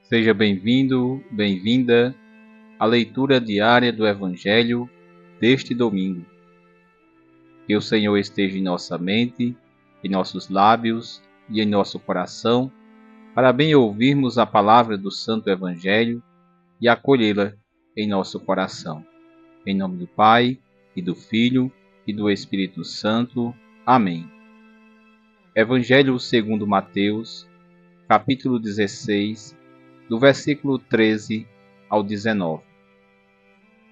Seja bem-vindo, bem-vinda à leitura diária do Evangelho deste domingo. Que o Senhor esteja em nossa mente, em nossos lábios e em nosso coração, para bem ouvirmos a palavra do Santo Evangelho e acolhê-la em nosso coração. Em nome do Pai, e do Filho, e do Espírito Santo. Amém. Evangelho segundo Mateus, capítulo 16, do versículo 13 ao 19.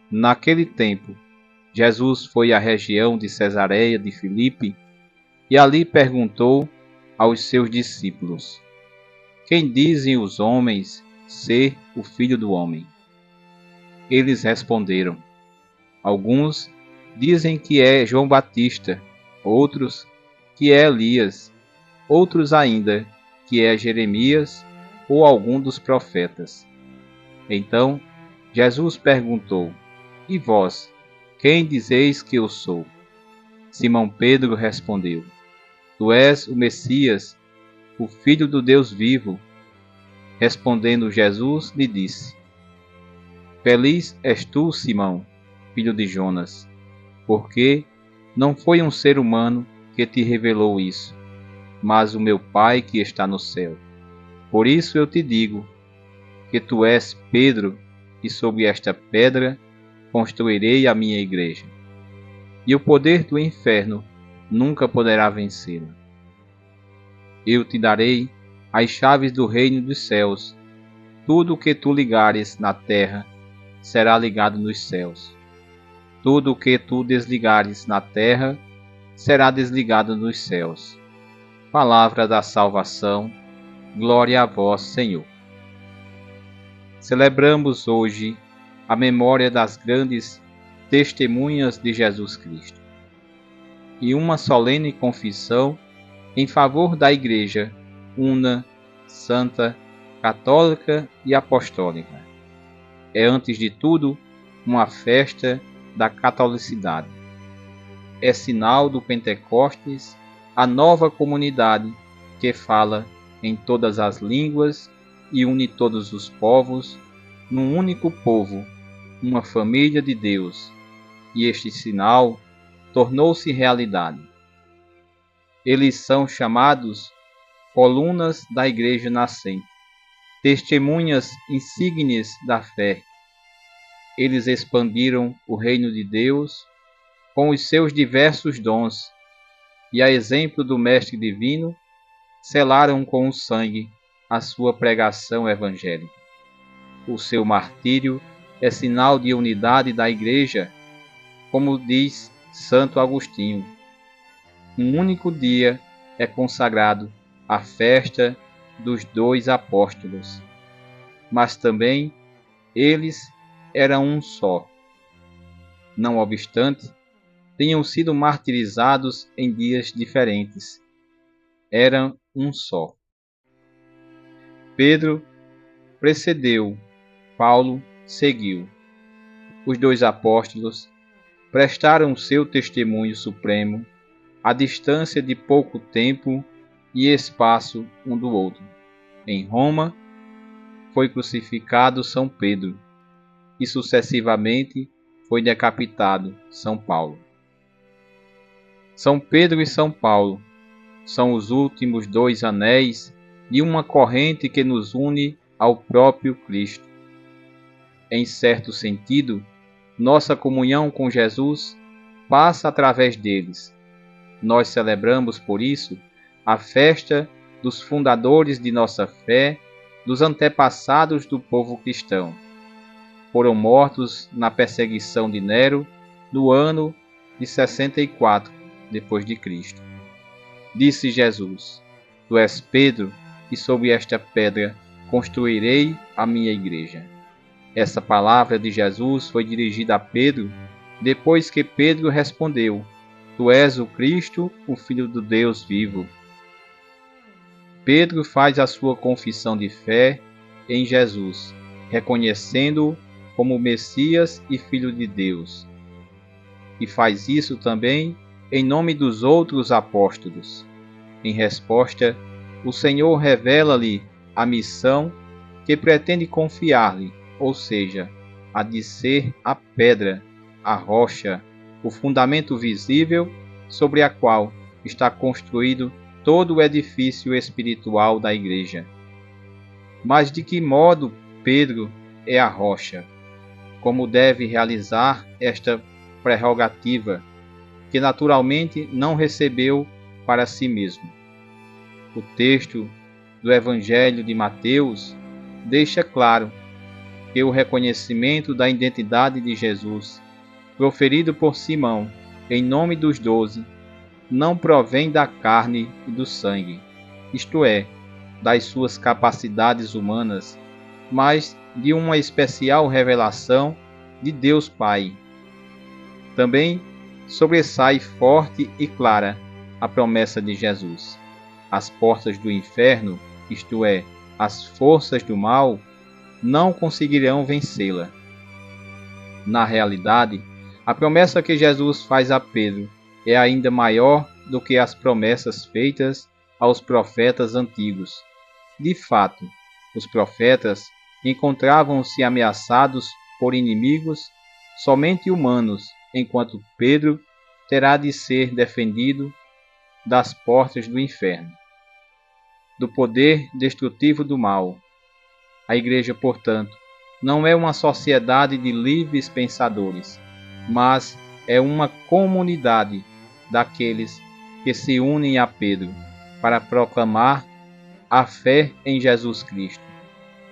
Naquele tempo, Jesus foi à região de Cesareia de Filipe e ali perguntou aos seus discípulos: Quem dizem os homens ser o Filho do Homem? Eles responderam: Alguns dizem que é João Batista, outros que é Elias, outros ainda que é Jeremias ou algum dos profetas. Então Jesus perguntou: E vós, quem dizeis que eu sou? Simão Pedro respondeu: Tu és o Messias, o Filho do Deus vivo. Respondendo Jesus, lhe disse: Feliz és tu, Simão, filho de Jonas, porque não foi um ser humano que te revelou isso, mas o meu Pai que está no céu. Por isso eu te digo que tu és Pedro, e sobre esta pedra construirei a minha igreja. E o poder do inferno nunca poderá vencê-la. Eu te darei as chaves do reino dos céus. Tudo o que tu ligares na terra será ligado nos céus. Tudo o que tu desligares na terra será desligado nos céus. Palavra da salvação. Glória a vós, Senhor. Celebramos hoje a memória das grandes testemunhas de Jesus Cristo e uma solene confissão em favor da Igreja una, santa, católica e apostólica. É, antes de tudo, uma festa da catolicidade. É sinal do Pentecostes, a nova comunidade que fala em todas as línguas e une todos os povos num único povo, uma família de Deus, e este sinal tornou-se realidade. Eles são chamados colunas da Igreja nascente, testemunhas insígnes da fé. Eles expandiram o reino de Deus com os seus diversos dons, e a exemplo do Mestre Divino, selaram com o sangue a sua pregação evangélica. O seu martírio é sinal de unidade da Igreja, como diz Santo Agostinho. Um único dia é consagrado à festa dos dois apóstolos, mas também eles eram um só. Não obstante, tenham sido martirizados em dias diferentes. Eram um só. Pedro precedeu, Paulo seguiu. Os dois apóstolos prestaram seu testemunho supremo à distância de pouco tempo e espaço um do outro. Em Roma, foi crucificado São Pedro e sucessivamente foi decapitado São Paulo. São Pedro e São Paulo são os últimos dois anéis de uma corrente que nos une ao próprio Cristo. Em certo sentido, nossa comunhão com Jesus passa através deles. Nós celebramos, por isso, a festa dos fundadores de nossa fé, dos antepassados do povo cristão. Foram mortos na perseguição de Nero no ano de 64 depois de Cristo. Disse Jesus: Tu és Pedro, e sobre esta pedra construirei a minha igreja. Essa palavra de Jesus foi dirigida a Pedro depois que Pedro respondeu: Tu és o Cristo, o Filho do Deus vivo. Pedro faz a sua confissão de fé em Jesus, reconhecendo-o como Messias e Filho de Deus. E faz isso também em nome dos outros apóstolos. Em resposta, o Senhor revela-lhe a missão que pretende confiar-lhe, ou seja, a de ser a pedra, a rocha, o fundamento visível sobre a qual está construído todo o edifício espiritual da Igreja. Mas de que modo Pedro é a rocha? Como deve realizar esta prerrogativa, que naturalmente não recebeu para si mesmo? O texto do Evangelho de Mateus deixa claro que o reconhecimento da identidade de Jesus, proferido por Simão em nome dos 12, não provém da carne e do sangue, isto é, das suas capacidades humanas, mas de uma especial revelação de Deus Pai. Também sobressai forte e clara a promessa de Jesus. As portas do inferno, isto é, as forças do mal, não conseguirão vencê-la. Na realidade, a promessa que Jesus faz a Pedro é ainda maior do que as promessas feitas aos profetas antigos. De fato, os profetas encontravam-se ameaçados por inimigos somente humanos, enquanto Pedro terá de ser defendido das portas do inferno, do poder destrutivo do mal. A Igreja, portanto, não é uma sociedade de livres pensadores, mas é uma comunidade daqueles que se unem a Pedro para proclamar a fé em Jesus Cristo.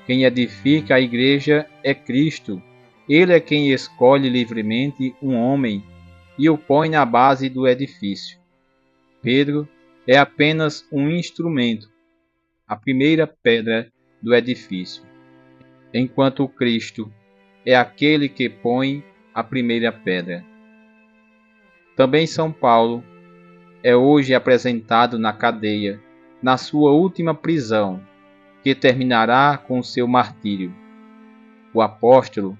Quem edifica a Igreja é Cristo. Ele é quem escolhe livremente um homem e o põe na base do edifício. Pedro é apenas um instrumento, a primeira pedra do edifício, enquanto Cristo é aquele que põe a primeira pedra. Também São Paulo é hoje apresentado na cadeia, na sua última prisão, que terminará com seu martírio. O apóstolo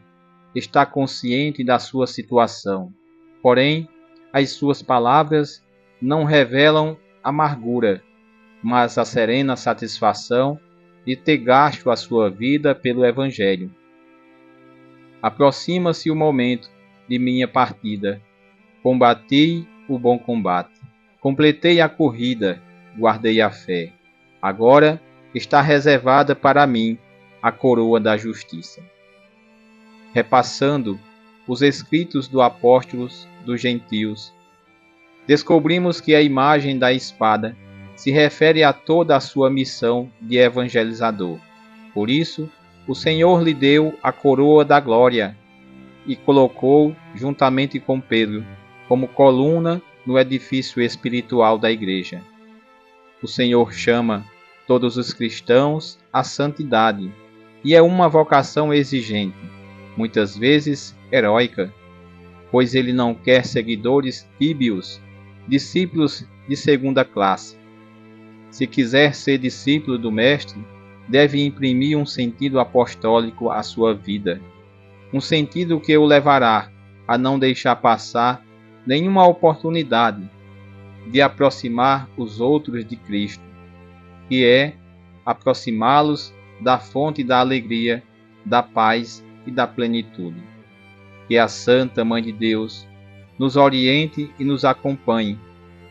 está consciente da sua situação, porém, as suas palavras não revelam amargura, mas a serena satisfação de ter gasto a sua vida pelo Evangelho. Aproxima-se o momento de minha partida. Combati o bom combate. Completei a corrida, guardei a fé. Agora está reservada para mim a coroa da justiça. Repassando os escritos dos apóstolos dos gentios, descobrimos que a imagem da espada se refere a toda a sua missão de evangelizador. Por isso, o Senhor lhe deu a coroa da glória e colocou, juntamente com Pedro, como coluna no edifício espiritual da Igreja. O Senhor chama todos os cristãos à santidade, e é uma vocação exigente, muitas vezes heróica, pois ele não quer seguidores tíbios, discípulos de segunda classe. Se quiser ser discípulo do Mestre, deve imprimir um sentido apostólico à sua vida, um sentido que o levará a não deixar passar nenhuma oportunidade de aproximar os outros de Cristo, que é aproximá-los da fonte da alegria, da paz e da plenitude. Que a Santa Mãe de Deus nos oriente e nos acompanhe,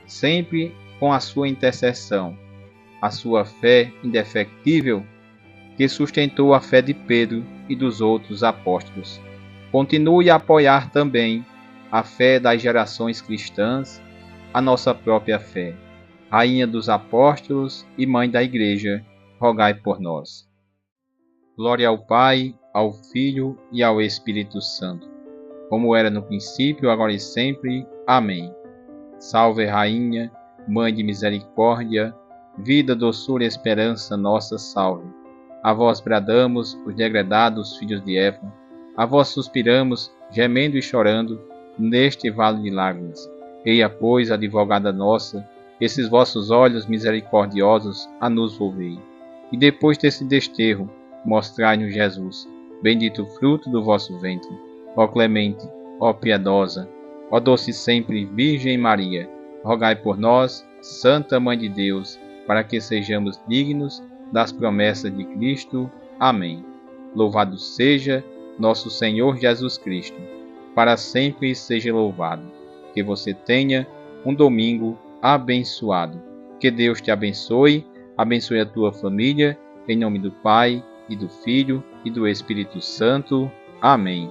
sempre com a sua intercessão, a sua fé indefectível, que sustentou a fé de Pedro e dos outros apóstolos. Continue a apoiar também a fé das gerações cristãs, a nossa própria fé. Rainha dos Apóstolos e Mãe da Igreja, rogai por nós. Glória ao Pai, ao Filho e ao Espírito Santo, como era no princípio, agora e sempre. Amém. Salve, Rainha, Mãe de misericórdia, vida, doçura e esperança nossa, salve. A vós bradamos, os degredados filhos de Eva, a vós suspiramos, gemendo e chorando, neste vale de lágrimas. Eia, pois, advogada nossa, esses vossos olhos misericordiosos a nos volvei. E depois desse desterro, mostrai-nos Jesus, bendito fruto do vosso ventre. Ó clemente, ó piedosa, ó doce sempre Virgem Maria, rogai por nós, Santa Mãe de Deus, para que sejamos dignos das promessas de Cristo. Amém. Louvado seja nosso Senhor Jesus Cristo, para sempre seja louvado. Que você tenha um domingo abençoado. Que Deus te abençoe, abençoe a tua família, em nome do Pai, e do Filho, e do Espírito Santo. Amém.